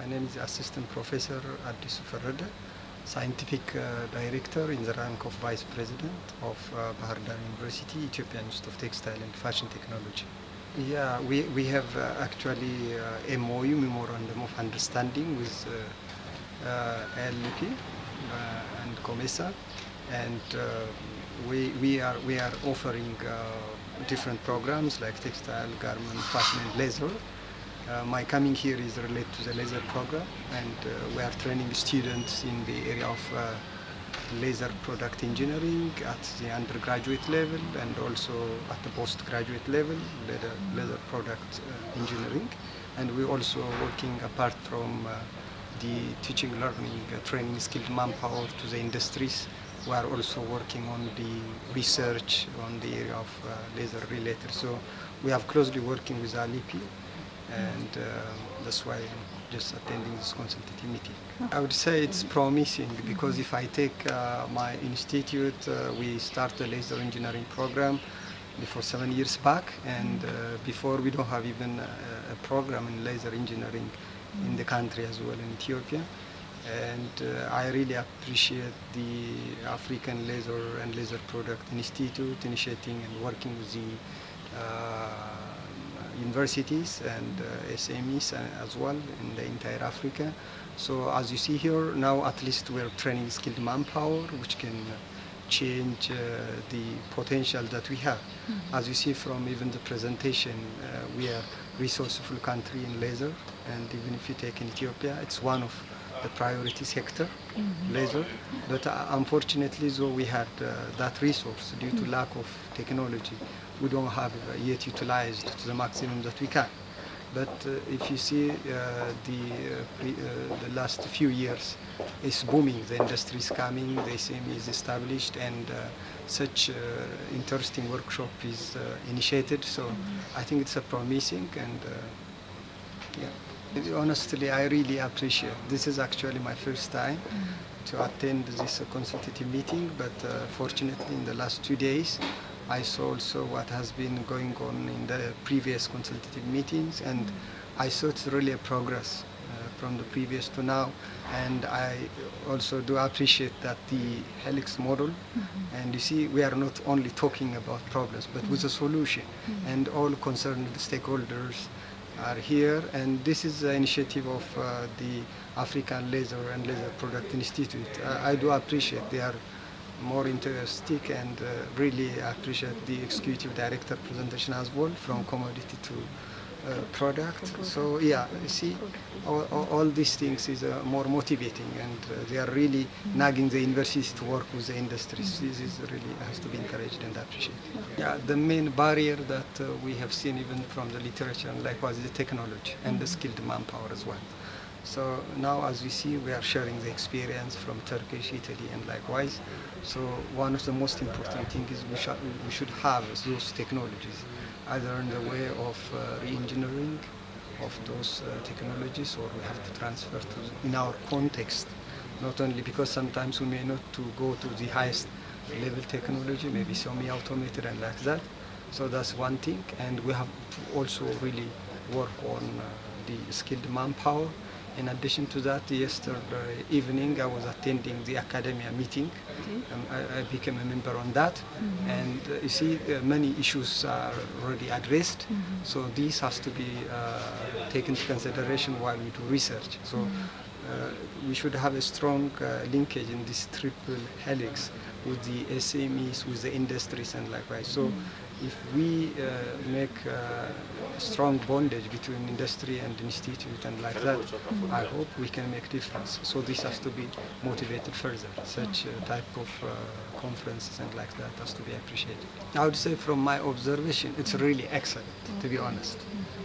My name is Assistant Professor Addisu Ferede, Scientific Director in the rank of Vice President of Bahir University, Ethiopian Institute of Textile and Fashion Technology. Yeah, we have actually MOU, Memorandum of Understanding, with LP and COMESA, and we are offering different programs like textile, garment, fashion and leather. My coming here is related to the laser program, and we are training students in the area of laser product engineering at the undergraduate level and also at the postgraduate level, laser product engineering. And we're also working apart from the teaching, learning, training skilled manpower to the industries. We are also working on the research on the area of laser related. So we have closely working with Alipi, and that's why I'm just attending this consultative meeting. I would say it's promising because if I take my institute, we started the laser engineering program before 7 years back, and before we don't have even a program in laser engineering in the country as well in Ethiopia. And I really appreciate the African Laser and Laser Product Institute initiating and working with the universities and SMEs as well in the entire Africa. So as you see here, now at least we're training skilled manpower which can change the potential that we have. As you see from even the presentation, we are resourceful country in laser, and even if you take in Ethiopia, it's one of the priority sector, laser. But unfortunately, though we had that resource due to lack of technology, we don't have yet utilized to the maximum that we can. But if you see the last few years, it's booming. The industry is coming, the SME is established, and such interesting workshop is initiated. So I think it's a promising, and yeah. Honestly, I really appreciate. This is actually my first time to attend this consultative meeting, but fortunately in the last 2 days, I saw also what has been going on in the previous consultative meetings, and I saw it's really a progress from the previous to now. And I also do appreciate that the helix model, and you see we are not only talking about problems, but with a solution, and all concerned stakeholders are here, and this is the initiative of the African Laser and Laser Product Institute. I do appreciate they are more enthusiastic, and really appreciate the executive director presentation as well, from commodity to product. So yeah, you see, all these things is more motivating, and they are really nagging the universities to work with the industries. This is really has to be encouraged and appreciated. Yeah, the main barrier that we have seen even from the literature, and likewise the technology and the skilled manpower as well. So now, as we see, we are sharing the experience from Turkish, Italy, and likewise. So one of the most important things is we should have those technologies, either in the way of re-engineering of those technologies, or we have to transfer to in our context. Not only because sometimes we may not to go to the highest level technology, maybe semi-automated and like that. So that's one thing, and we have to also really work on the skilled manpower. In addition to that, yesterday evening I was attending the academia meeting. I became a member on that, and you see many issues are already addressed. So this has to be taken into consideration while we do research. So we should have a strong linkage in this triple helix with the SMEs, with the industries, and likewise. So if we make strong bondage between industry and institute and like that, I hope we can make difference. So this has to be motivated further. Such type of conferences and like that has to be appreciated. I would say from my observation, it's really excellent, to be honest.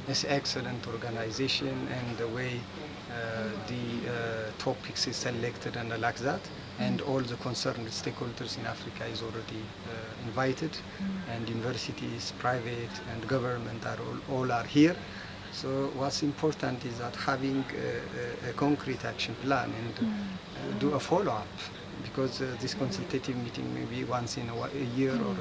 It's excellent organization, and the way the topics is selected and like that, and all the concerned stakeholders in Africa is already invited, and universities, private and government are all are here. So what's important is that having a concrete action plan and do a follow-up, because this consultative meeting may be once in a year or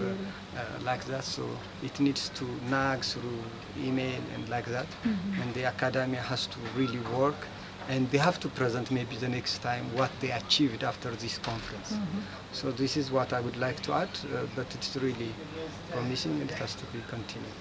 like that, so it needs to nag through email and like that, and the academia has to really work and they have to present maybe the next time what they achieved after this conference. So this is what I would like to add, but it's really promising and it has to be continued.